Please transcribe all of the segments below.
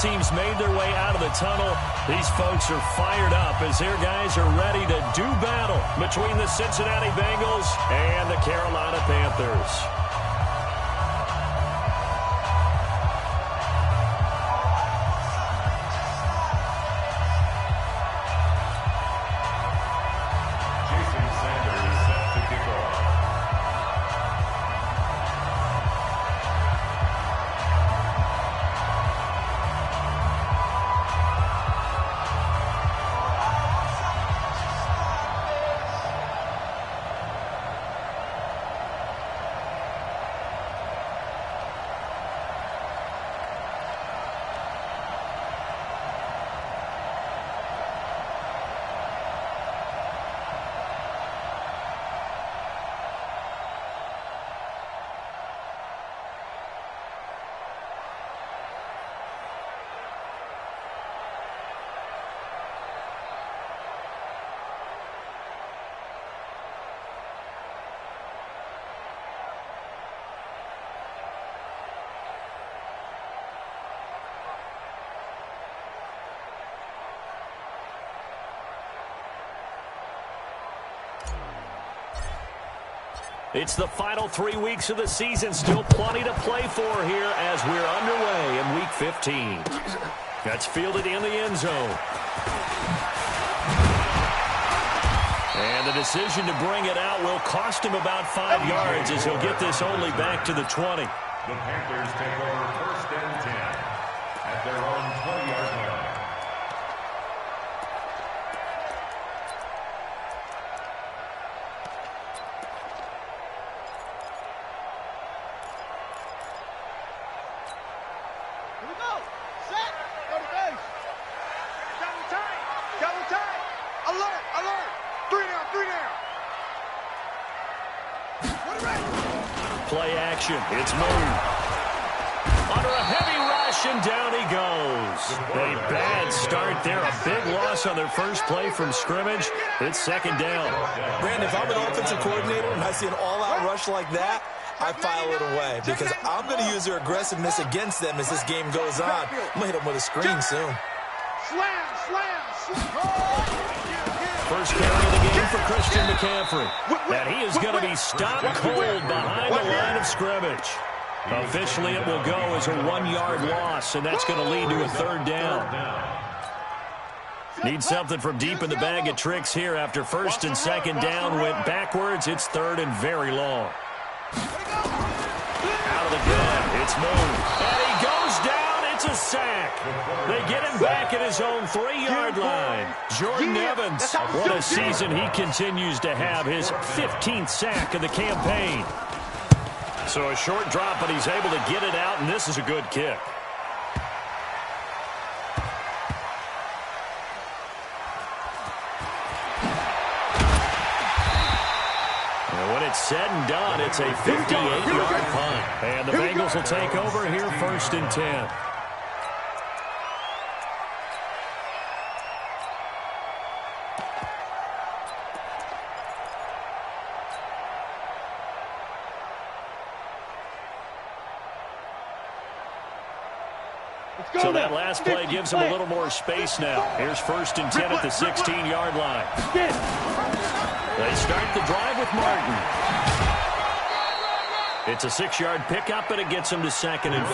teams made their way out of the tunnel. These folks are fired up as their guys are ready to do battle between the Cincinnati Bengals and the Carolina Panthers. It's the final 3 weeks of the season. Still plenty to play for here as we're underway in Week 15. That's fielded in the end zone. And the decision to bring it out will cost him about 5 yards as he'll get this only back to the 20. The Panthers take over 1st and 10 at their own 20-yard line. Play action. It's moved. Under a heavy rush, and down he goes. A bad start there. A big loss on their first play from scrimmage. It's 2nd down. Brandon, if I'm an offensive coordinator and I see an all-out rush like that, I file it away because I'm going to use their aggressiveness against them as this game goes on. I'm going to hit them with a screen soon. Slam, slam, slam. First carry of the game for Christian McCaffrey. And he is going to be stopped cold behind the line of scrimmage. Officially, it will go as a 1-yard loss, and that's going to lead to a 3rd down. Need something from deep in the bag of tricks here after 1st and 2nd down went backwards. It's 3rd and very long. Out of the gun. It's moved. And he goes down. It's a sack. They get him back at his own 3-yard line. Jordan Evans, what a season he continues to have. His 15th sack of the campaign. So a short drop, but he's able to get it out, and this is a good kick. And when it's said and done, it's a 58-yard punt. And the Bengals will take over here 1st and 10. So that last play gives him a little more space now. Here's 1st and 10 at the 16-yard line. They start the drive with Martin. It's a 6-yard pickup, and it gets him to 2nd and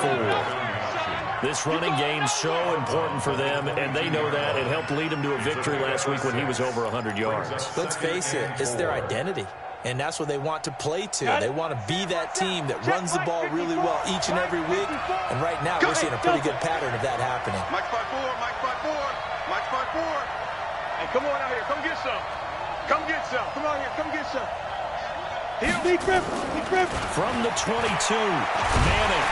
4. This running game's so important for them, and they know that. It helped lead him to a victory last week when he was over 100 yards. Let's face it, it's their identity. And that's what they want to play to. They want to be that team that runs the ball really well each and every week. And right now, we're seeing a pretty good pattern of that happening. Mike spot 4, Mike spot 4, Mike spot 4. Hey, come on out here. Come get some. Come get some. Come on here. Come get some. Big grip. Big grip. From the 22, Manning.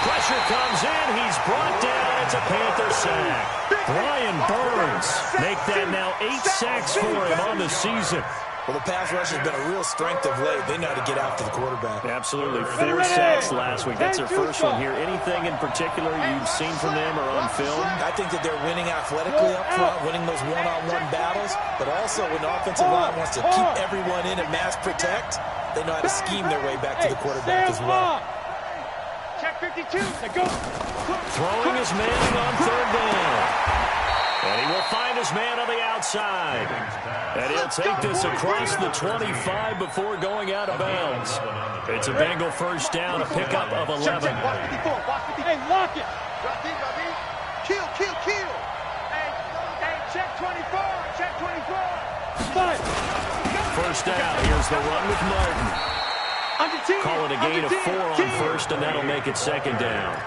Pressure comes in. He's brought down. It's a Panther sack. Brian Burns make that now 8 sacks for him on the season. Well, the pass rush has been a real strength of late. They know how to get after the quarterback. Absolutely. 4 sacks last week. That's their first one here. Anything in particular you've seen from them or on film? I think that they're winning athletically up front, winning those one-on-one battles, but also when the offensive line wants to keep everyone in and mass protect, they know how to scheme their way back to the quarterback as well. Check the 52. Go. Throwing his man on third down. And he will find his man on the outside. And he'll take this across the 25 before going out of bounds. It's a Bengal first down, a pickup of 11. Hey, lock it. Kill. Hey, check 24. Check 24. First down. Here's the run with Martin. Call it a gain of 4 on first, and that'll make it second down.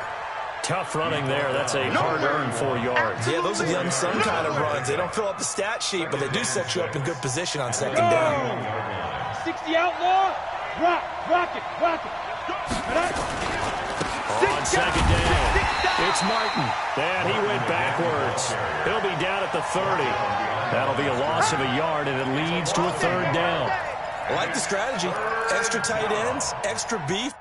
Tough running there. That's a hard-earned 4 yards. Yeah, those are the unsung kind of runs. They don't fill up the stat sheet, but they do set you up in good position on second down. 60 outlaw. Rock it. On second down, it's Martin. And he went backwards. He'll be down at the 30. That'll be a loss of a yard, and it leads to a third down. I like the strategy. Extra tight ends, extra beef.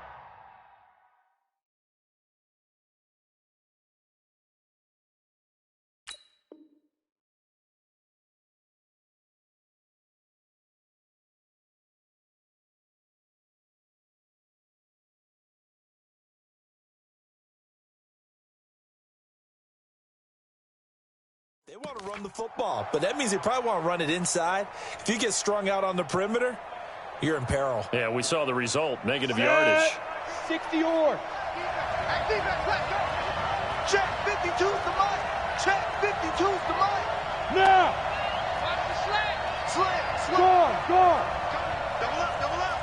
They want to run the football, but that means they probably want to run it inside. If you get strung out on the perimeter, you're in peril. Yeah, we saw the result. Negative yardage. 60 or. Check 52's the mic. Check 52's the mic. Now. Watch the slant. Guard. Double up.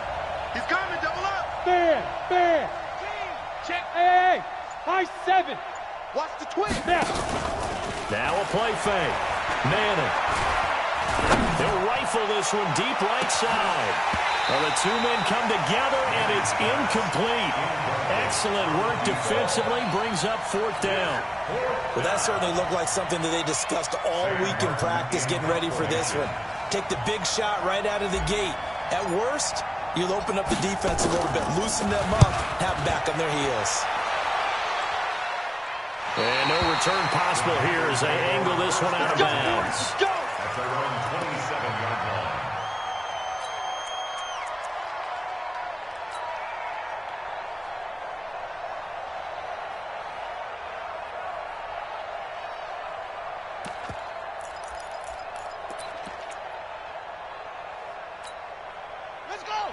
He's coming, double up. Fan. Check. Hey. High 7. Watch the twin. Now a play fake. Manning. They'll rifle this one deep right side. Well, the two men come together, and it's incomplete. Excellent work defensively. Brings up fourth down. Well, that certainly looked like something that they discussed all week in practice, getting ready for this one. Take the big shot right out of the gate. At worst, you'll open up the defense a little bit, loosen them up, have them back on their heels. And no return possible here as they angle this one out of bounds. That's around 27-yard line.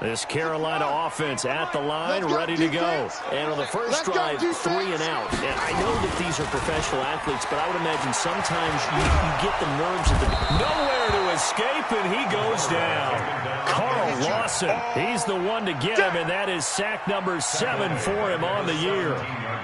This Carolina offense at the line, ready to go. And on the first drive, 3 and out. And I know that these are professional athletes, but I would imagine sometimes you get the nerves of the... Nowhere to escape, and he goes down. Carl Lawson, he's the one to get him, and that is sack number 7 for him on the year.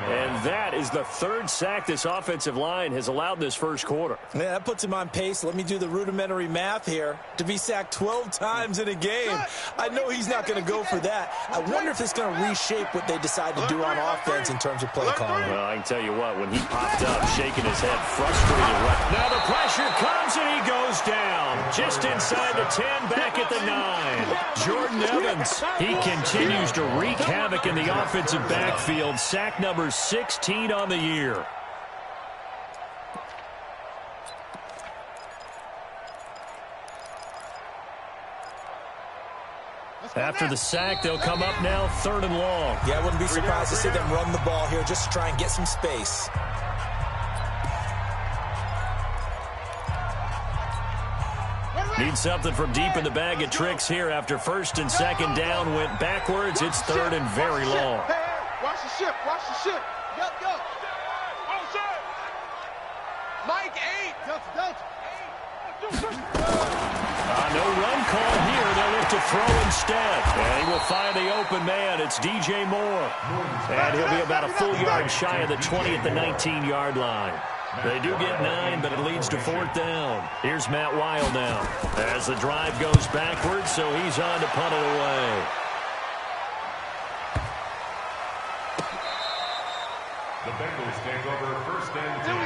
And that is the third sack this offensive line has allowed this first quarter. Yeah, that puts him on pace. Let me do the rudimentary math here. To be sacked 12 times in a game, I know he's not going to go for that. I wonder if it's going to reshape what they decide to do on offense in terms of play calling. Well, I can tell you what, when he popped up, shaking his head, frustrated. Now the pressure comes, and he goes down. Just inside the 10, back at the 9. Jordan Evans, he continues to wreak havoc in the offensive backfield. Sack number 16 on the year. After the sack, they'll come up now 3rd and long. Yeah, I wouldn't be surprised to see them run the ball here just to try and get some space. Need something from deep in the bag of tricks here after 1st and 2nd down. Went backwards. It's 3rd and very long. Watch the ship. Go. Mike 8. No run call here. They'll look to throw instead. And he will find the open man. It's DJ Moore. And he'll be about a full yard shy of the 20 at the 19-yard line. They do get 9, but it leads to 4th down. Here's Matt Weil now as the drive goes backwards, so he's on to punt it away. The Bengals take over 1st and 10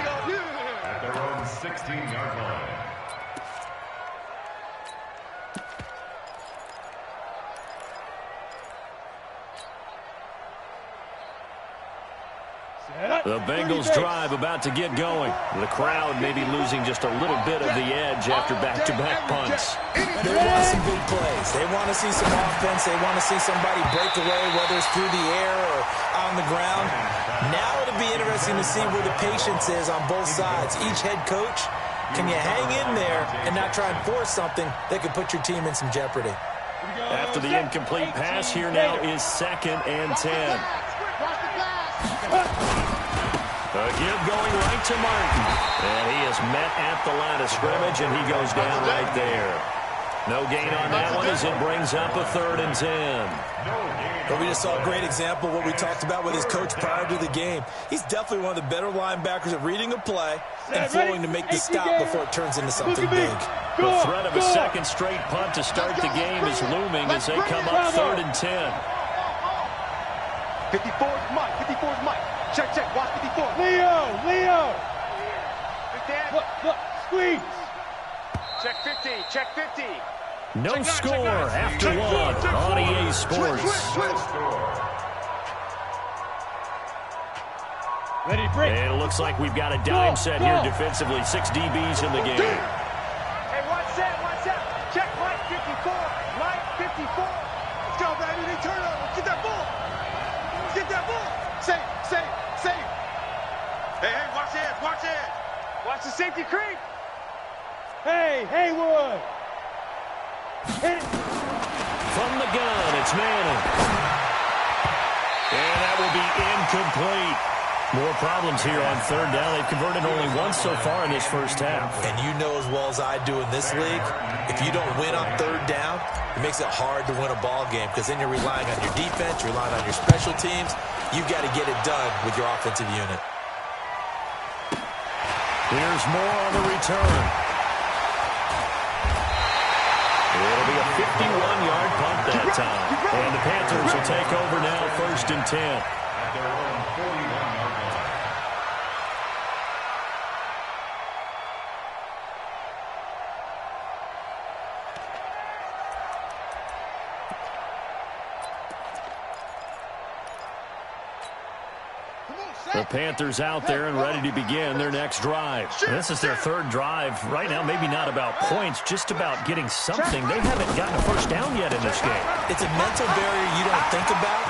at their own 16-yard line. The Bengals drive about to get going. The crowd may be losing just a little bit of the edge after back-to-back punts. They want some big plays. They want to see some offense. They want to see somebody break away, whether it's through the air or on the ground. Now it'll be interesting to see where the patience is on both sides. Each head coach, can you hang in there and not try and force something that could put your team in some jeopardy? After the incomplete pass, here now is 2nd and 10. A give going right to Martin. And he is met at the line of scrimmage, and he goes down right there. No gain on that one as it brings up a 3rd and 10. But we just saw a great example of what we talked about with his coach prior to the game. He's definitely one of the better linebackers at reading a play and flowing to make the stop before it turns into something big. The threat of a second straight punt to start the game is looming as they come up 3rd and 10. 54's Mike. 54's Mike. Check, check. Watch 54. Leo. Look, squeeze. Check 50. Check 50. No score after one on EA Sports. Ready, break. And it looks like we've got a dime set here defensively. 6 DBs in the game. Hey, watch that. Check Mike 54. Mike 54. Let's go, baby. They turn over. Get that ball. Get that ball. Safe. Hey, watch it. Watch the safety creep. Hey, Haywood. Hit it. From the gun, it's Manning. And that will be incomplete. More problems here on 3rd down. They've converted only once so far in this first half. And you know as well as I do in this league, if you don't win on 3rd down, it makes it hard to win a ball game because then you're relying on your defense, you're relying on your special teams. You've got to get it done with your offensive unit. Here's more on the return. It'll be a 51-yard punt that time. And the Panthers will take over now 1st and 10. At their own 41-yard line. The Panthers out there and ready to begin their next drive. And this is their 3rd drive. Right now, maybe not about points, just about getting something. They haven't gotten a first down yet in this game. It's a mental barrier you don't think about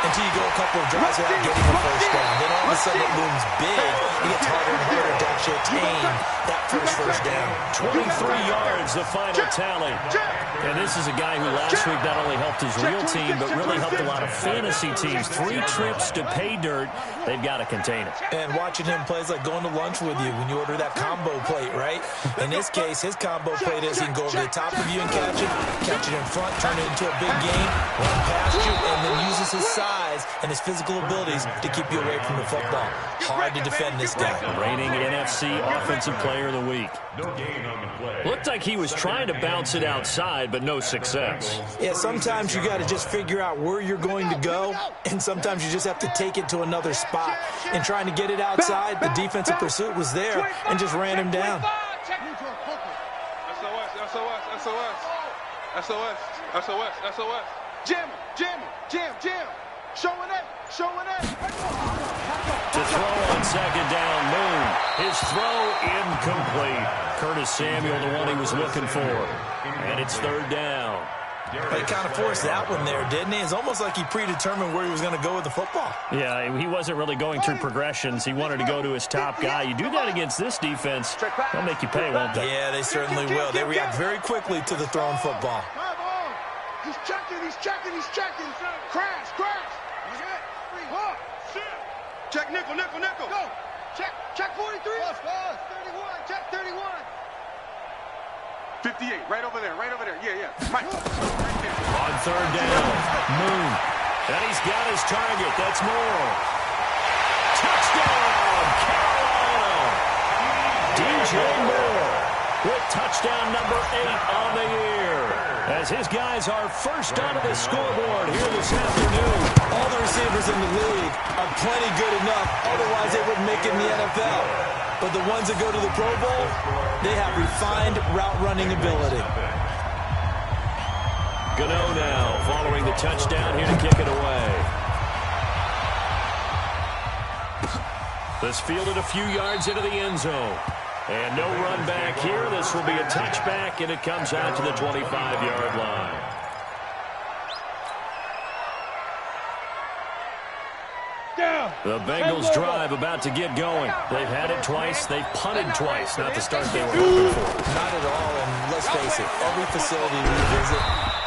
until you go a couple of drives without getting a first down. Then all of a sudden it looms big. It gets harder and harder to actually attain that first down. 23 yards, the final tally. And this is a guy who last week not only helped his real team, but really helped a lot of fantasy teams. 3 trips to pay dirt. They've got to contain it. And watching him play is like going to lunch with you when you order that combo plate, right? In this case, his combo plate is he can go over the top of you and catch it in front, turn it into a big gain, run past you, and then uses his size and his physical abilities to keep you away from the football. Hard to defend this guy. Reigning NFC Offensive Player of the Week. No gain on the play. Looked like he was trying to bounce it outside, but no success. Yeah, sometimes you got to just figure out where you're going to go, and sometimes you just have to take it to another spot. And trying to get it outside, the defensive pursuit was there and just ran him down. SOS. Jam. Showing it. To throw on 2nd down, Moon. His throw incomplete. Curtis Samuel, the one he was looking for. And it's 3rd down. But he kind of forced that one there, didn't he? It's almost like he predetermined where he was going to go with the football. Yeah, he wasn't really going through progressions. He wanted to go to his top guy. You do that against this defense, they'll make you pay, won't they? Yeah, they certainly will. They react very quickly to the thrown football. He's checking. Crash. Check nickel. Go. Check 43. 31. Check 31. 58. Right over there. Yeah. Mike. On 3rd down, Moon. And he's got his target. That's Moore. Touchdown, Carolina. DJ Moore with touchdown number 8 on the year. As his guys are first onto the scoreboard here this afternoon. All the receivers in the league are plenty good enough. Otherwise, they wouldn't make it in the NFL. But the ones that go to the Pro Bowl, they have refined route running ability. Gano now following the touchdown here to kick it away. This fielded a few yards into the end zone. And no run back here. This will be a touchback, and it comes out to the 25-yard line. Down. The Bengals drive about to get going. They've had it twice. They've punted twice. Not the start they were hoping for. Not at all, and let's face it, every facility we visit,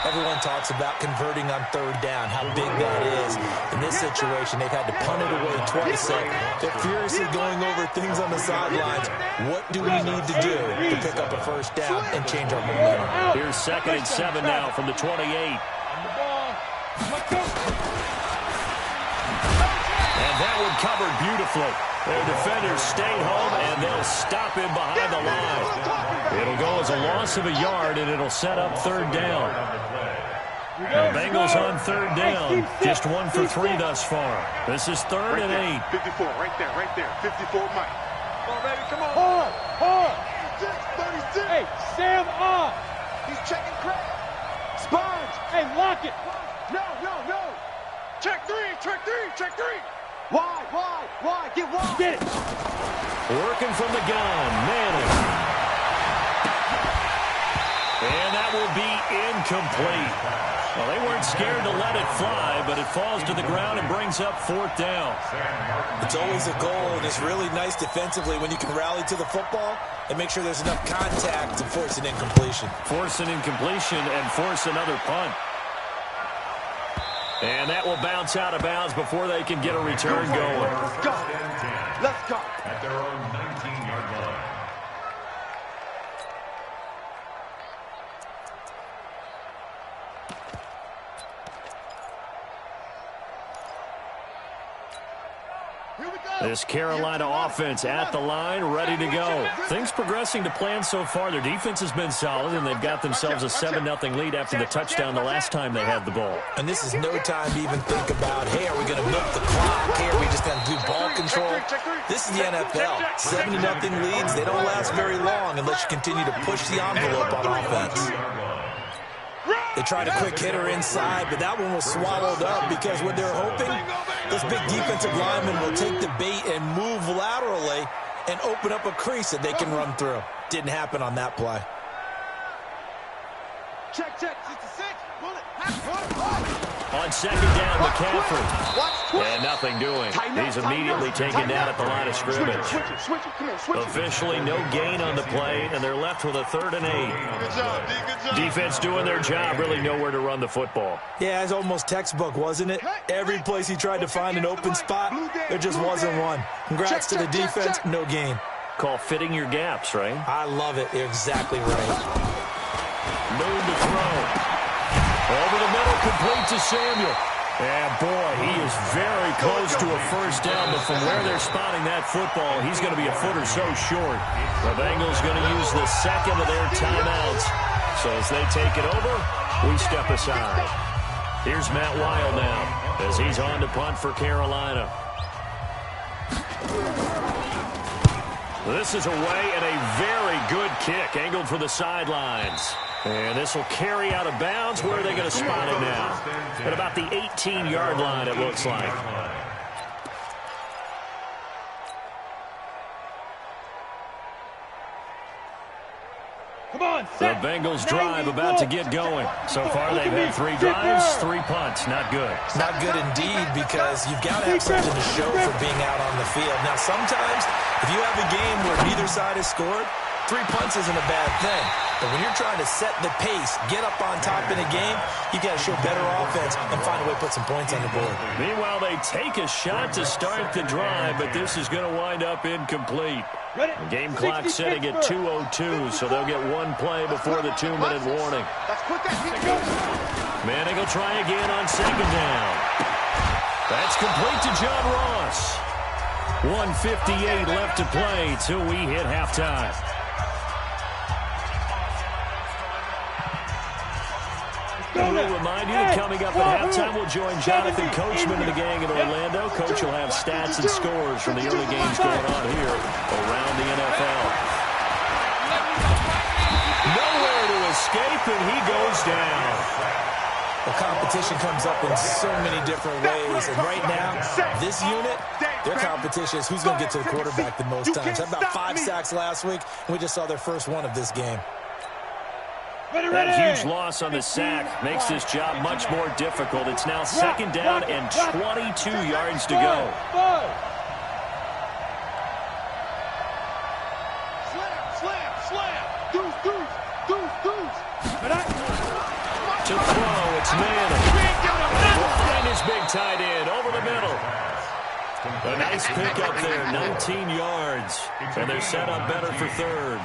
everyone talks about converting on third down, how big that is. In this situation, they've had to punt it away twice, so they're furiously going over things on the sidelines. What do we need to do to pick up a first down and change our momentum? Here's 2nd and 7 now from the 28. And that one covered beautifully. Their defenders stayed home, and they'll stop him behind the line. It'll go as a loss of a yard, and it'll set up third down. The Bengals on third down. Just 1 for 3 thus far. This is 3rd and 8. 54, right there. 54, Mike. Come on, baby, come on. Hard. 36. Hey, Sam off. He's checking Craig. Sponge. Hey, lock it. No. Check three. Why? Get wide. Get it. Working from the gun, Manning. And that will be incomplete. Well, they weren't scared to let it fly, but it falls to the ground and brings up 4th down. It's always a goal, and it's really nice defensively when you can rally to the football and make sure there's enough contact to force an incompletion. Force an incompletion and force another punt. And that will bounce out of bounds before they can get a return going. Let's go. At their own 19-yard line. This Carolina offense at the line, ready to go. Things progressing to plan so far. Their defense has been solid, and they've got themselves a 7-0 lead after the touchdown the last time they had the ball. And this is no time to even think about, hey, are we going to milk the clock? Hey, are we just going to do ball control? This is the NFL. 7-0 leads, they don't last very long unless you continue to push the envelope on offense. They tried a quick hitter inside, but that one was swallowed up because what they're hoping, this big defensive lineman will take the bait and move laterally and open up a crease that they can run through. Didn't happen on that play. Check. 66. Bullet. On 2nd down, McCaffrey. And nothing doing. He's immediately taken down at the line of scrimmage. Switch it. Come on, Officially no gain on the play, and they're left with a 3rd and 8. Good job, D. Good job. Defense doing their job, really nowhere to run the football. Yeah, it's almost textbook, wasn't it? Every place he tried to find an open spot, there just wasn't one. Congrats to the defense, no gain. Call fitting your gaps, right? I love it. You're exactly right. Moon to throw. Over the middle, complete to Samuel. And boy, he is very close to a first down, but from where they're spotting that football, he's going to be a foot or so short. The Bengals going to use the 2nd of their timeouts. So as they take it over, we step aside. Here's Matt Weil now as he's on to punt for Carolina. This is away and a very good kick angled for the sidelines. And this will carry out of bounds. Where are they going to spot it now? At about the 18-yard line, it looks like. Come on, The Bengals drive about to get going. So far, they've had 3 drives, 3 punts. Not good. Not good indeed, because you've got to have something to show for being out on the field. Now, sometimes, if you have a game where neither side has scored, 3 punts isn't a bad thing. But when you're trying to set the pace, get up on top in a game, you got to show better offense and find a way to put some points on the board. Meanwhile, they take a shot to start the drive, but this is going to wind up incomplete. The game clock setting at 2:02, so they'll get 1 play before the 2-minute warning. Manning will try again on 2nd down. That's complete to John Ross. 1:58 left to play till we hit halftime. And we'll remind you that coming up at halftime, we'll join Jonathan Coachman and the gang in Orlando. Coach will have stats and scores from the early games going on here around the NFL. Nowhere to escape, and he goes down. The competition comes up in so many different ways. And right now, this unit, their competition is who's going to get to the quarterback the most times. Had about 5 sacks last week, and we just saw their first one of this game. That huge loss on the sack makes this job much more difficult. It's now second down and 22 yards to go. To throw, it's Manning. And his big tight end over the middle. A nice pick up there, 19 yards. And they're set up better for third.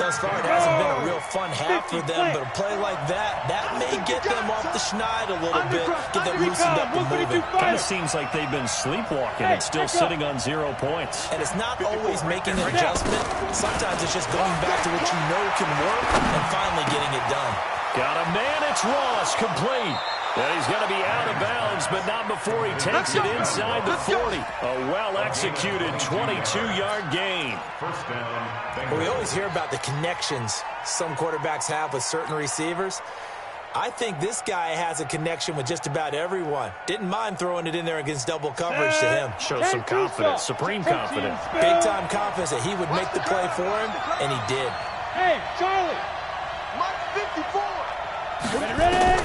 Thus far, it hasn't been a real fun half for them, but a play like that may get them off the schneid a little bit, get them loosened up and moving. Kind of seems like they've been sleepwalking and still sitting on 0 points. And it's not always making an adjustment. Sometimes it's just going back to what you know can work and finally getting it done. Got a man, it's Ross, complete. And he's going to be out of bounds, but not before he takes it inside the 40. A well-executed 22-yard gain. Well, we always hear about the connections some quarterbacks have with certain receivers. I think this guy has a connection with just about everyone. Didn't mind throwing it in there against double coverage to him. Shows some confidence, supreme confidence. Big-time confidence that he would make the play for him, and he did. Hey, Charlie! Mike 54! Ready?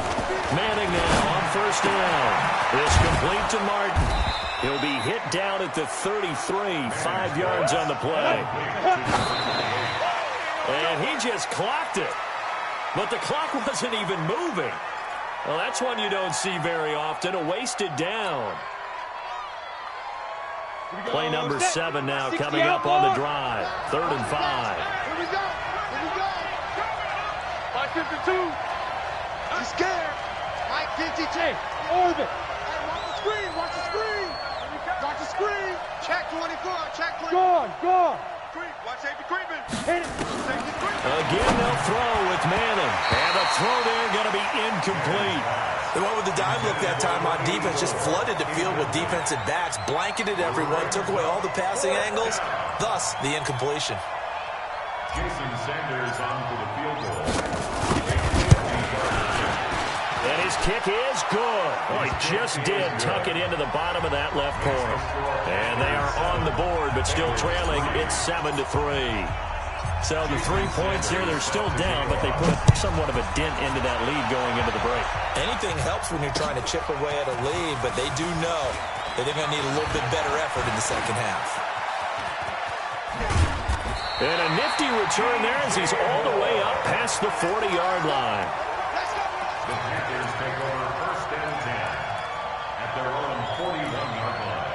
Manning now on first down. It's complete to Martin. He'll be hit down at the 33, 5 yards on the play. And he just clocked it. But the clock wasn't even moving. Well, that's one you don't see very often, a wasted down. Play number 7 now coming up on the drive. 3rd and 5. Here we go. Here we go. Mike 52. He's scared. Mike 52. Orbit. Hey, watch the screen. Watch the screen. Watch the screen. Check 24. Check 24. Gone. Watch safety creeping. Hit it. Safety creeping. Again, they'll throw with Manning. And the throw there going to be incomplete. They went with the dime look that time on defense, just flooded the field with defensive backs, blanketed everyone, took away all the passing angles, thus the incompletion. Jason Sanders on for the field goal. And his kick is good. Oh, he just did tuck it into the bottom of that left corner. And they are on the board, but still trailing. It's 7-3. So the 3 points here, they're still down, but they put somewhat of a dent into that lead going into the break. Anything helps when you're trying to chip away at a lead, but they do know that they're going to need a little bit better effort in the second half. And a nifty return there as he's all the way up past the 40-yard line. The Panthers take over 1st and 10 at their own 41-yard line.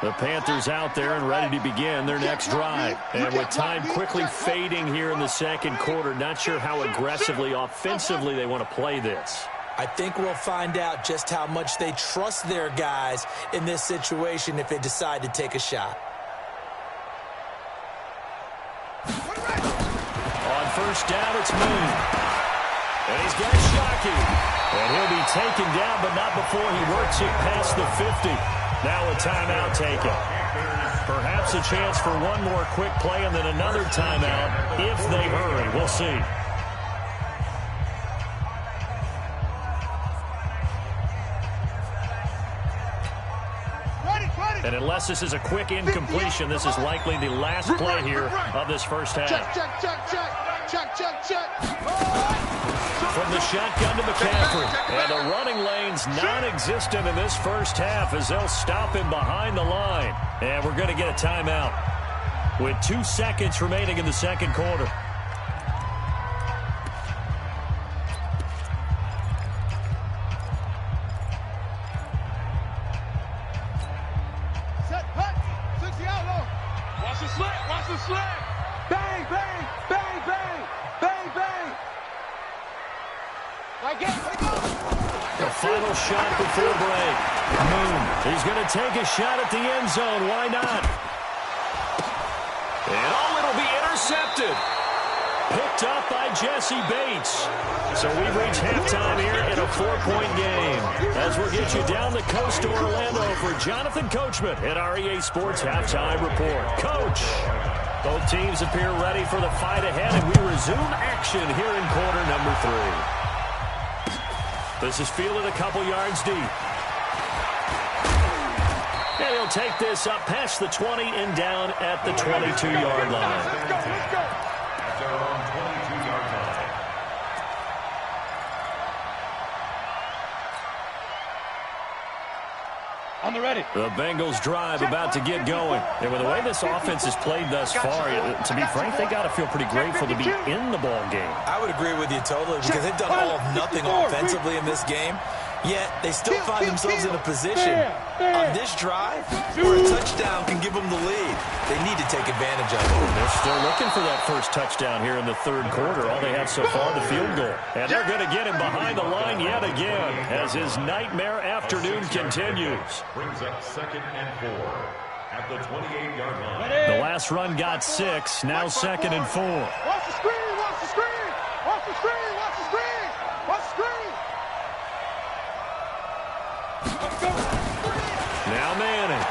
The Panthers out there and ready to begin their next drive. And with time quickly fading here in the second quarter, not sure how aggressively, offensively they want to play this. I think we'll find out just how much they trust their guys in this situation if they decide to take a shot. On first down, it's Moon. And he's got Shockey. And he'll be taken down, but not before he works it past the 50. Now a timeout taken. Perhaps a chance for one more quick play and then another timeout if they hurry. We'll see. And unless this is a quick incompletion, this is likely the last play here of this first half. Check. From the shotgun to McCaffrey. And the running lane's non-existent in this first half as they'll stop him behind the line. And we're going to get a timeout with 2 seconds remaining in the second quarter. Set, hut. 60 out, Watch the slant. Bang, bang, bang, bang, bang, bang. Like it. The final shot before break. Moon, he's going to take a shot at the end zone. Why not? And it'll be intercepted. Picked up by Jesse Bates. So we've reached halftime here in a 4-point game. As we'll get you down the coast to Orlando for Jonathan Coachman at our EA Sports Halftime Report. Coach, both teams appear ready for the fight ahead, and we resume action here in quarter number 3. This is fielded a couple yards deep. And he'll take this up past the 20 and down at the 22-yard line. Let's go. their own 22-yard line. On the ready. The Bengals drive about to get going. And with the way this offense has played thus far, to be frank, they got to feel pretty grateful to be in the ball game. I would agree with you totally because they've done all of nothing offensively in this game. Yet, they still find themselves in a position on this drive where a touchdown can give them the lead. They need to take advantage of it. They're still looking for that first touchdown here in the third quarter. All they have so far, the field goal. And they're going to get him behind the line yet again as his nightmare afternoon continues. Brings up 2nd and 4 at the 28-yard line. The last run got 6, now 2nd and 4. Watch the screen, watch the screen. Watch the screen, watch the screen. Watch the screen. Now Manning.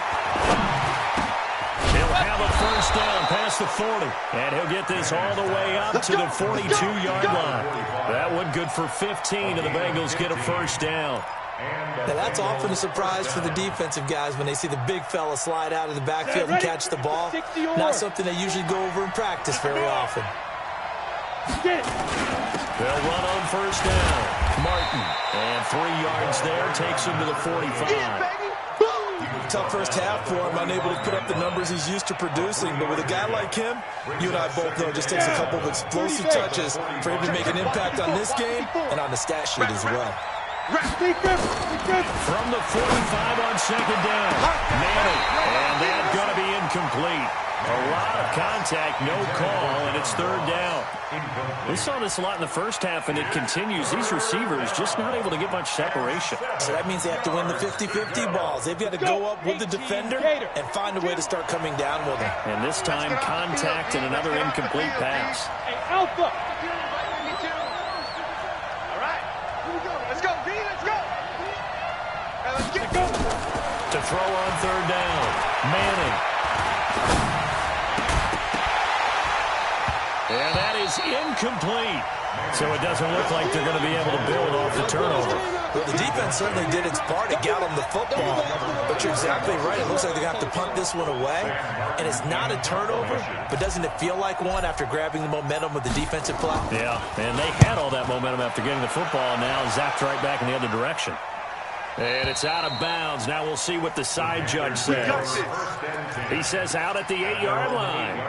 He'll have a first down past the 40. And he'll get this all the way up to the 42-yard line. That one good for 15, and the Bengals get a first down. Now, that's often a surprise for the defensive guys when they see the big fella slide out of the backfield and catch the ball. Not something they usually go over in practice very often. They'll run on first down. Martin. And 3 yards there takes him to the 45. Tough first half for him, unable to put up the numbers he's used to producing. But with a guy like him, you and I both know it just takes a couple of explosive touches for him to make an impact on this game and on the stat sheet as well. From the 45 on second down. Manning. And that's going to be incomplete. A lot of contact, no call, and it's third down. We saw this a lot in the first half, and it continues. These receivers just not able to get much separation. So that means they have to win the 50-50 balls. They've got to go up with the defender and find a way to start coming down with him. And this time, contact and another incomplete pass. Alpha. All right. Here we go. Let's go, D. Let's go. Now let's get go. To throw on third down. Manning. And that is incomplete. So it doesn't look like they're going to be able to build off the turnover. Well, the defense certainly did its part to get them the football. But you're exactly right. It looks like they're going to have to punt this one away. And it's not a turnover, but doesn't it feel like one after grabbing the momentum with the defensive play? Yeah, and they had all that momentum after getting the football, and now zapped right back in the other direction. And it's out of bounds. Now we'll see what the side judge says. He says out at the 8-yard line.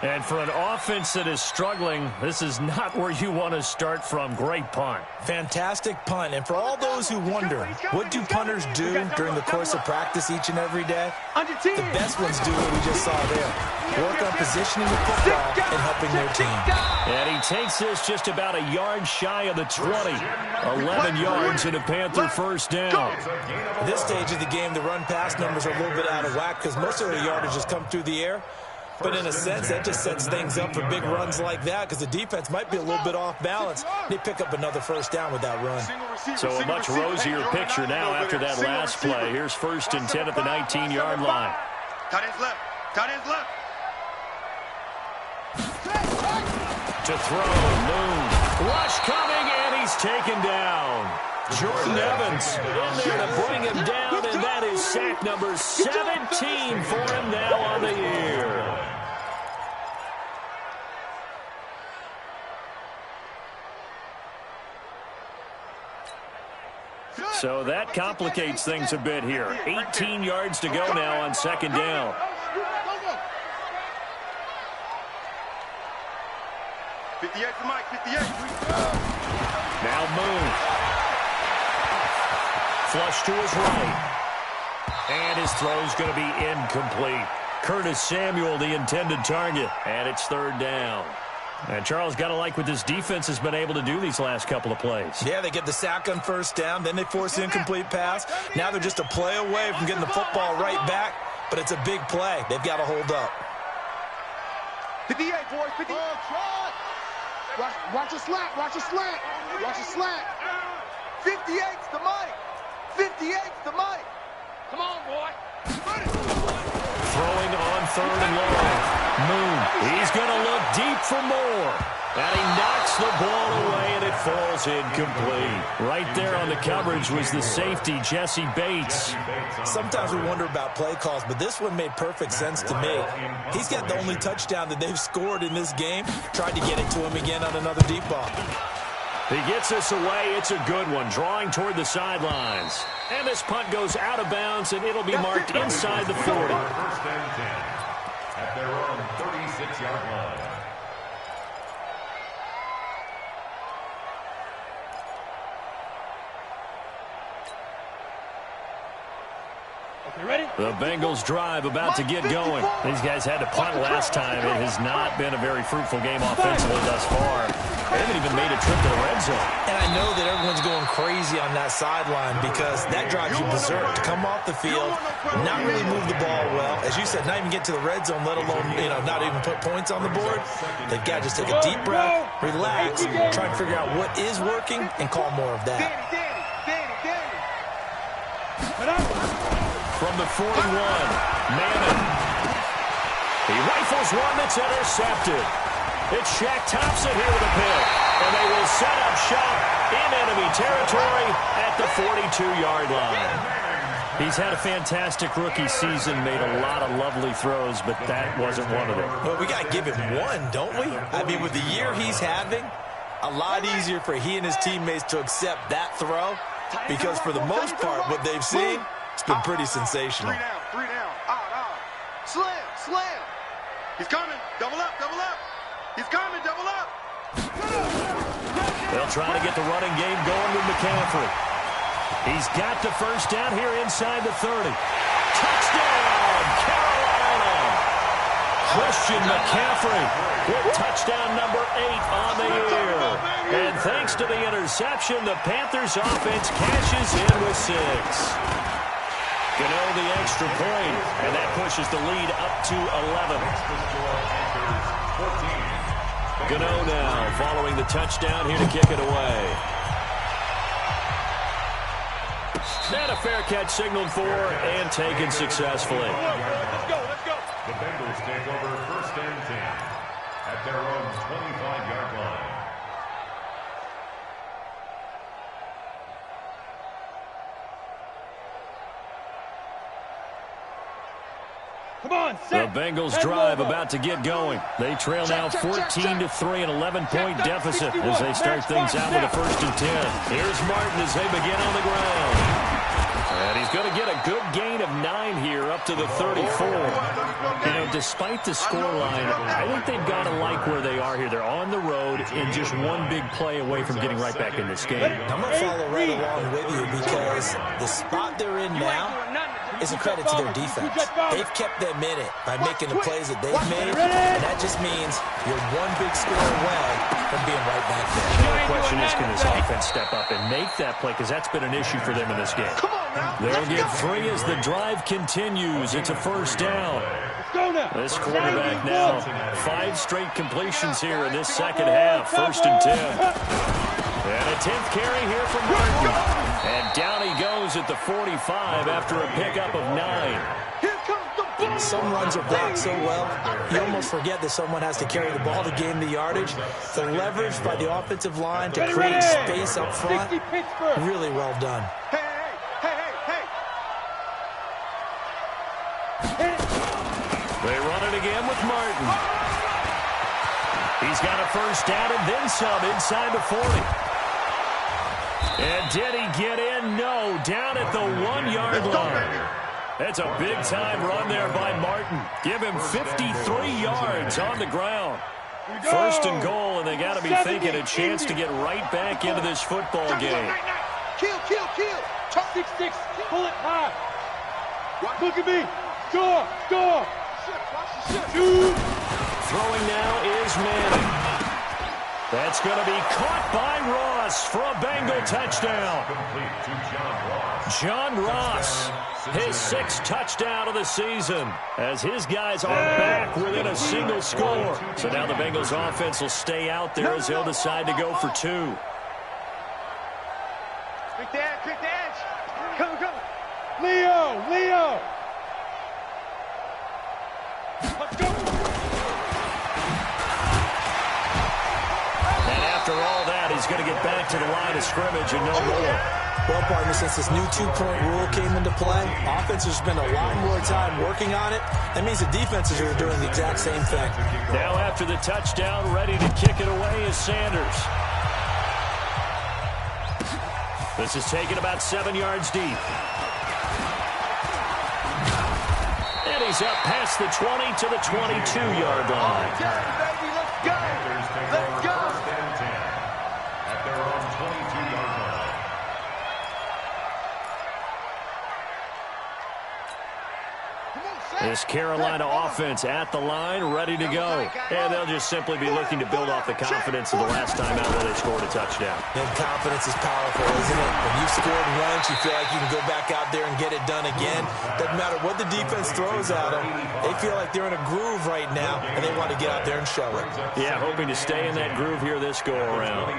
And for an offense that is struggling, this is not where you want to start from. Great punt. Fantastic punt. And for all those who wonder, what do punters do during the course of practice each and every day? The best ones do what we just saw there. Work on positioning the football and helping their team. And he takes this just about a yard shy of the 20. 11 yards and a Panther first down. At this stage of the game, the run-pass numbers are a little bit out of whack because most of the yardage has come through the air. But in a sense, that just sets things up for big runs like that because the defense might be a little bit off balance. They pick up another first down with that run. So a much rosier picture now after that last play. Here's 1st and 10 at the 19-yard line. Tight ends left. Tight ends left. To throw, Moon. Rush coming, and he's taken down. Jordan Evans in there to bring him down, and that is sack number 17 for him now on the year. So that complicates things a bit here. 18 yards to go now on second down. Now Moon. Flush to his right. And his throw's going to be incomplete. Curtis Samuel, the intended target. And it's third down. And Charles, got to like what this defense has been able to do these last couple of plays. Yeah, they get the sack on first down. Then they force the incomplete pass. Now they're just a play away from getting the football right back. But it's a big play. They've got to hold up. 58, boys. 50. Watch a slant. Watch a slant. Watch a slant. 58's the money. 58's the money. Come on, boy. Throwing on third and long. Moon, he's going to look deep for more. And he knocks the ball away, and it falls incomplete. Right there on the coverage was the safety, Jesse Bates. Sometimes we wonder about play calls, but this one made perfect sense to me. He's got the only touchdown that they've scored in this game. Tried to get it to him again on another deep ball. He gets this away. It's a good one, drawing toward the sidelines. And this punt goes out of bounds, and it'll be marked inside the 40. First and 10 at their own 36-yard line. Ready? The Bengals drive about to get going. These guys had to punt last time. It has not been a very fruitful game offensively thus far. They haven't even made a trip to the red zone. And I know that everyone's going crazy on that sideline because that drives you berserk. To come off the field, not really move the ball well. As you said, not even get to the red zone, let alone, not even put points on the board. They've got to just take a deep breath, relax, try and figure out what is working, and call more of that. From the 41, Mammon. He rifles one that's intercepted. It's Shaq Thompson here with a pick. And they will set up shop in enemy territory at the 42-yard line. He's had a fantastic rookie season, made a lot of lovely throws, but that wasn't one of them. Well, we got to give him one, don't we? I mean, with the year he's having, a lot easier for he and his teammates to accept that throw because for the most part, what they've seen, it's been pretty sensational. Three down. Out. Slam. He's coming. Double up. He's coming. Double up. They'll try to get the running game going with McCaffrey. He's got the first down here inside the 30. Touchdown, Carolina! Christian McCaffrey with touchdown number 8 on the year. And thanks to the interception, the Panthers offense cashes in with 6. Gano the extra point, and that pushes the lead up to 11. Gano now following the touchdown here to kick it away. And a fair catch signaled for and taken successfully. Let's go. The Bengals take over first and 10 at their own 25-yard line. The Bengals drive about to get going. They trail now 14-3, an 11-point deficit as they start things out with a first and 10. Here's Martin as they begin on the ground. And he's going to get a good gain of 9 here up to the 34. Despite the scoreline, I think they've got to like where they are here. They're on the road and just one big play away from getting right back in this game. I'm going to follow right along with you because the spot they're in now is a credit to their defense. They've kept them in it by making the plays that they've made, and that just means you're one big score away from being right back there. The question is, can this offense step up and make that play, because that's been an issue for them in this game. They'll get 3 as the drive continues. It's a first down. This quarterback now, 5 straight completions here in this second half. First and 10. And a 10th carry here from Martin. And down he goes at the 45 after a pickup of 9. Some runs are blocked so well, you almost forget that someone has to carry the ball to gain the yardage. The leverage by the offensive line to create space up front, really well done. They run it again with Martin. He's got a first down and then some inside the 40. And did he get in? No, down at the 1-yard line. That's a big-time run there by Martin. Give him 53 yards on the ground. First and goal, and they got to be thinking a chance to get right back into this football game. Kill. 6-6, pull it high. Look at me. Score. Shoot. Throwing now is Manning. That's going to be caught by Ross for a Bengal touchdown. John Ross, his 6th touchdown of the season, as his guys are back within a single score. So now the Bengals offense will stay out there as they'll decide to go for 2. Quick the edge. Come. Leo. Let's go. after all that, he's going to get back to the line of scrimmage and no more. Well, partner, since this new two-point rule came into play, offenses spend a lot more time working on it. That means the defenses are doing the exact same thing. Now after the touchdown, ready to kick it away is Sanders. This is taken about 7 yards deep. And he's up past the 20 to the 22-yard line. Baby, let's go. Let's go. At their own 22-yard line. This Carolina offense at the line, ready to go. And they'll just simply be looking to build off the confidence of the last time out where they scored a touchdown. And confidence is powerful, isn't it? When you've scored once, you feel like you can go back out there and get it done again. Doesn't matter what the defense throws at them. They feel like they're in a groove right now, and they want to get out there and show it. Yeah, hoping to stay in that groove here this go-around.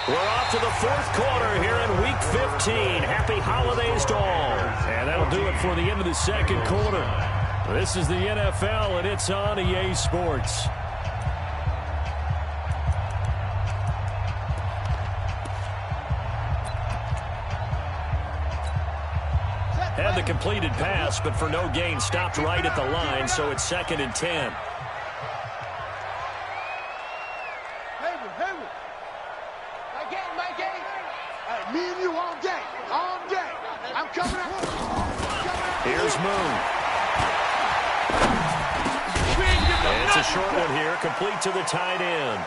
We're off to the fourth quarter here in Week 15. Happy holidays to all. And that'll do it for the end of the second quarter. This is the NFL, and it's on EA Sports. Had the completed pass, but for no gain, stopped right at the line, so it's 2nd and 10. Me and you all day. All day. I'm coming out. Here's Moon. And it's a short one here, complete to the tight end.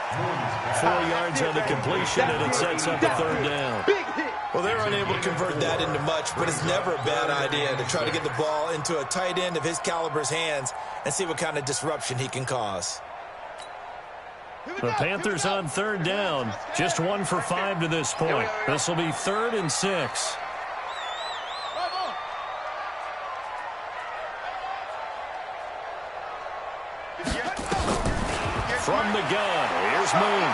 4 yards on the completion, and it sets up a third down. Well, they're unable to convert that into much, but it's never a bad idea to try to get the ball into a tight end of his caliber's hands and see what kind of disruption he can cause. The Panthers on third down. Just 1 for 5 to this point. This will be 3rd and 6. From the gun, here's Moon.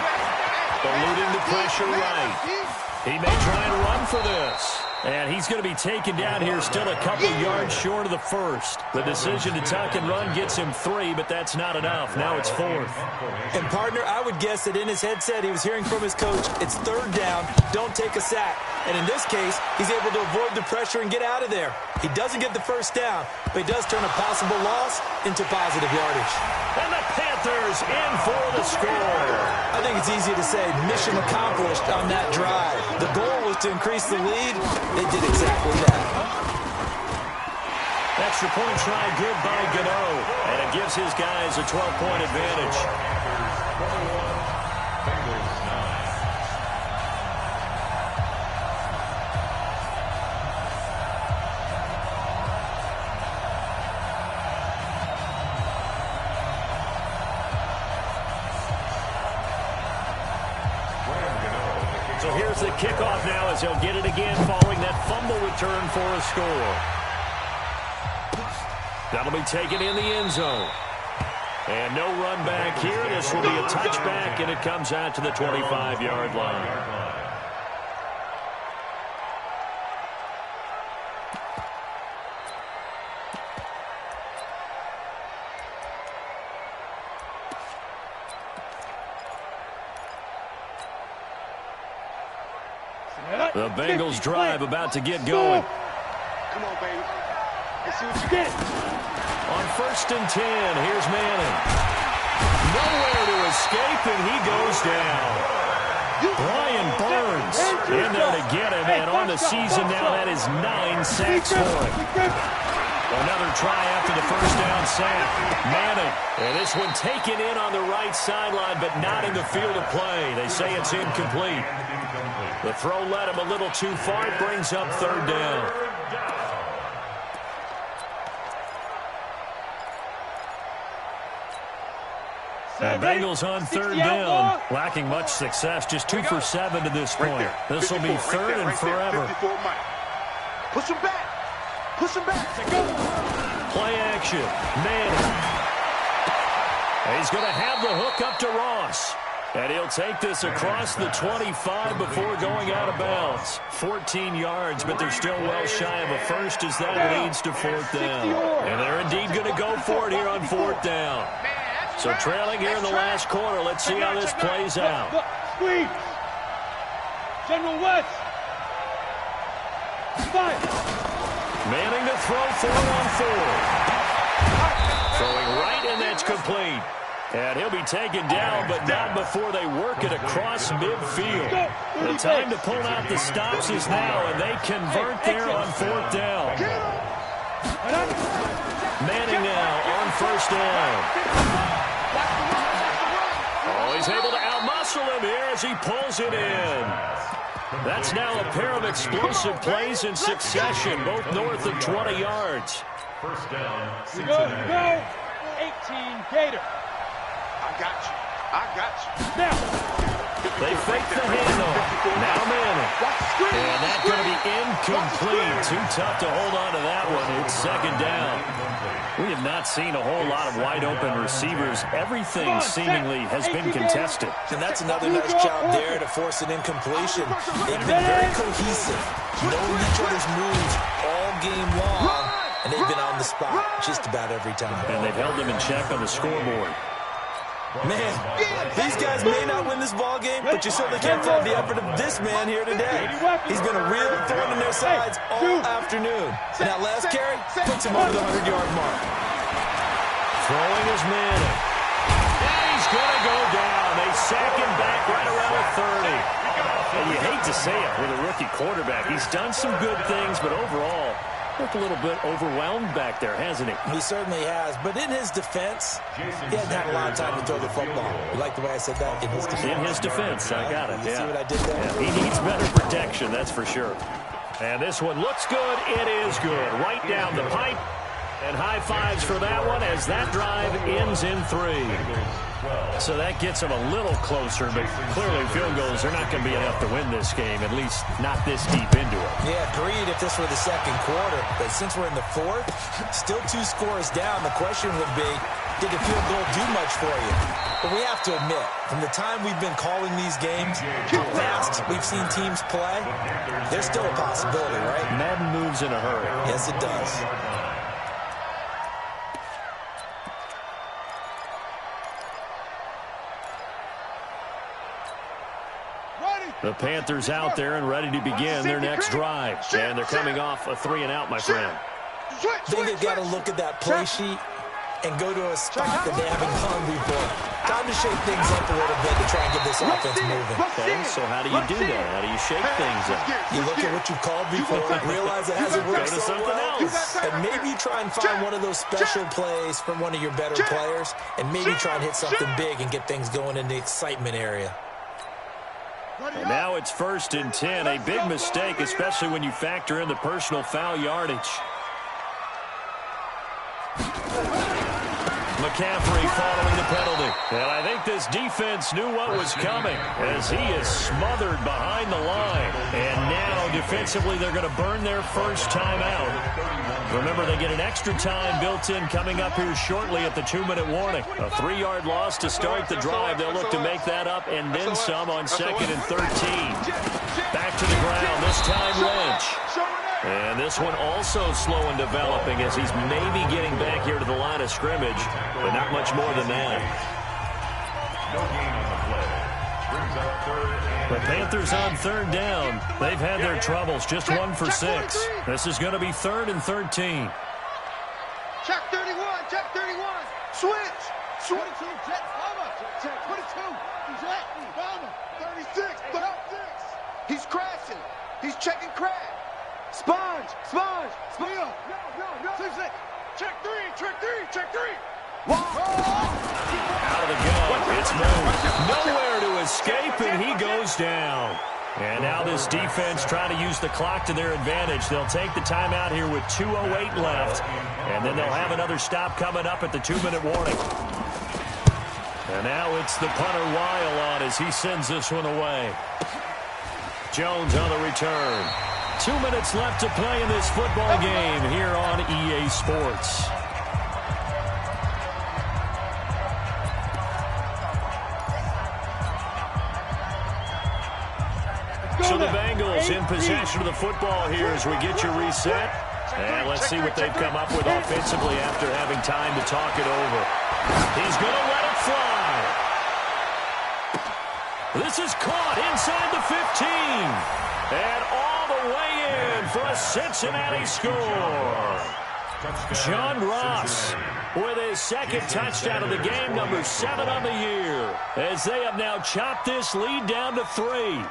Eluding the pressure right. He may try and run for this. And he's going to be taken down here, still a couple yards short of the first. The decision to tuck and run gets him 3, but that's not enough. Now it's 4th. And, partner, I would guess that in his headset he was hearing from his coach, it's 3rd down, don't take a sack. And in this case, he's able to avoid the pressure and get out of there. He doesn't get the first down, but he does turn a possible loss into positive yardage. And the Panthers in for the score. I think it's easy to say mission accomplished on that drive. The goal was to increase the lead. They did exactly that. Extra point try good by Gano, and it gives his guys a 12-point advantage. So here's the kickoff now as he'll get it again following that fumble return for a score. That'll be taken in the end zone. And no run back here. This will be a touchback, and it comes out to the 25-yard line. The Bengals drive about to get going. Come on, baby. Let's see what you get. On 1st and 10, here's Manning. Nowhere to escape, and he goes down. Brian Burns in there to get him, and on the season now, that is 9 sacks for him. Another try after the first down sack. Manning, and this one taken in on the right sideline, but not in the field of play. They say it's incomplete. The throw led him a little too far. It brings up 3rd down. And Bengals on 3rd down, lacking much success, just 2 for 7 to this point. This will be 3rd and forever. Push him back. Push him back. Play action. Manning. And he's going to have the hook up to Ross. And he'll take this across the 25 before going out of bounds. 14 yards, but they're still well shy of a first as that leads to 4th down. And they're indeed going to go for it here on 4th down. So trailing here in the last quarter. Let's see how this plays out. Squeeze. General West. Fire. Manning to throw 4-on-4. Throwing right, and that's complete. And he'll be taken down, but not before they work it across midfield. The time to pull out the stops is now, and they convert there on 4th down. Manning now on 1st down. Oh, he's able to outmuscle him here as he pulls it in. That's now a pair of explosive plays in succession, both north of 20 yards. 1st down, Cincinnati. Go. 18 Gator. I got you. I got you. Now. They fake the handoff. Now Manning. And that's going to be incomplete. Too tough to hold on to that one. It's 2nd down. We have not seen a whole lot of wide-open receivers. Everything seemingly has been contested. And that's another nice job there to force an incompletion. They've been very cohesive, knowing each other's moves all game long, and they've been on the spot just about every time. And they've held them in check on the scoreboard. Man, these guys may not win this ball game, but you certainly can't fault the effort of this man here today. He's been a real thorn in their sides all afternoon. And that last carry puts him over the 100-yard mark. Throwing is Manning. And he's going to go down. They sack him back right around the 30. And you hate to say it with a rookie quarterback. He's done some good things, but overall, looked a little bit overwhelmed back there, hasn't he? He certainly has. But in his defense, he hasn't had a lot of time to throw the football. You like the way I said that? In his defense. In his defense, I got it. You see what I did there? Yeah, he needs better protection, that's for sure. And this one looks good. It is good. Right down the pipe. And high fives for that one as that drive ends in 3. So that gets them a little closer, but clearly field goals are not going to be enough to win this game, at least not this deep into it. Yeah, agreed if this were the 2nd quarter. But since we're in the 4th, still 2 scores down, the question would be, did the field goal do much for you? But we have to admit, from the time we've been calling these games, how fast we've seen teams play, there's still a possibility, right? Madden moves in a hurry. Yes, it does. The Panthers out there and ready to begin their next drive. And they're coming off a 3-and-out, my friend. I think they've got to look at that play sheet and go to a spot that they haven't gone before. Time to shake things up a little bit to try and get this offense moving. Okay, so how do you do that? How do you shake things up? You look at what you've called before, realize it hasn't worked so well, and maybe you try and find one of those special plays from one of your better players, and maybe try and hit something big and get things going in the excitement area. And now it's 1st and 10. A big mistake, especially when you factor in the personal foul yardage. McCaffrey following the penalty. And I think this defense knew what was coming as he is smothered behind the line. And now defensively they're going to burn their first timeout. Remember, they get an extra time built in coming up here shortly at the 2-minute warning. A 3-yard loss to start the drive. They'll look to make that up and then some on 2nd and 13. Back to the ground, this time Lynch. And this one also slow in developing as he's maybe getting back here to the line of scrimmage, but not much more than that. No gain on the play. Brings up 3rd and The Panthers on 3rd down. They've had their troubles, just 1 for 6. This is going to be 3rd and 13. Check 31, check 31. Switch. 22, check, bomber. Check 22, check, bomber. 36, 36. He's crashing. He's checking crash. Sponge. No. Check 3, check 3. Out of the gun. It's moved. Nowhere to escape, and he goes down. And now this defense trying to use the clock to their advantage. They'll take the timeout here with 2:08 left, and then they'll have another stop coming up at the 2-minute warning. And now it's the punter Weil on as he sends this one away. Jones on the return. 2 minutes left to play in this football game here on EA Sports. So the Bengals in possession of the football here as we get you reset. And let's see what they've come up with offensively after having time to talk it over. He's going to let it fly. This is caught inside the 15. And all the way in for a Cincinnati score. John Ross with his second touchdown of the game, number 7 on the year, as they have now chopped this lead down to 3.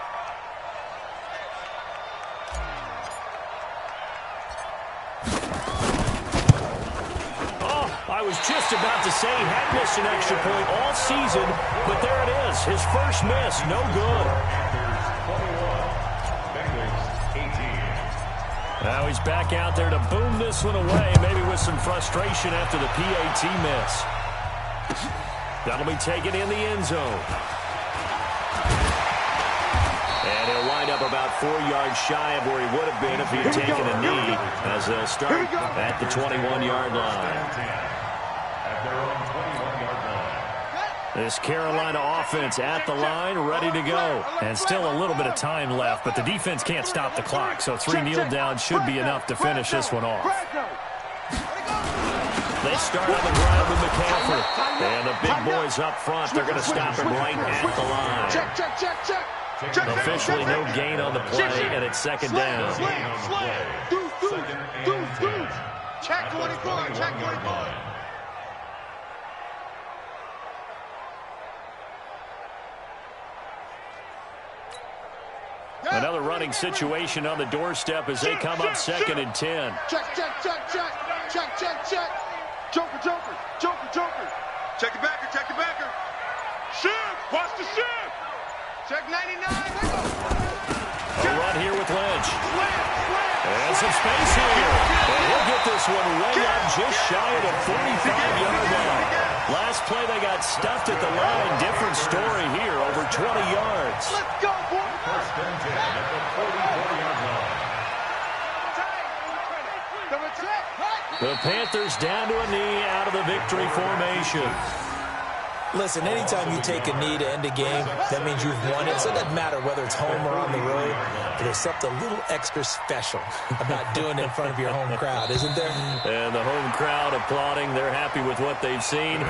I was just about to say he hadn't missed an extra point all season, but there it is. His first miss, no good. Now he's back out there to boom this one away, maybe with some frustration after the PAT miss. That'll be taken in the end zone. And he'll wind up about 4 yards shy of where he would have been if he had taken a knee, as they'll start at the 21-yard line. This Carolina offense at the line, ready to go. And still a little bit of time left, but the defense can't stop the clock, so 3 kneel downs should be enough to finish this one off. They start on the ground with McCaffrey. And the big boys up front, they're going to stop him right at the line. Officially no gain on the play, and it's second down. Check 24, check 24. Another running situation on the doorstep as they come up second and 10. Check. Joker. Check the backer. Shift, watch the shift. Check 99. A run here with Lynch. And some space here. And he'll get this one way up just shy of the 45-yard line. Last play they got stuffed at the line. Different story here, over 20 yards. Let's go, boy. First and 10 at the 44-yard line. The Panthers down to a knee out of the victory formation. Listen, anytime you take a knee to end a game, that means you've won it. So it doesn't matter whether it's home or on the road. But there's something a little extra special about doing it in front of your home crowd, isn't there? And the home crowd applauding. They're happy with what they've seen.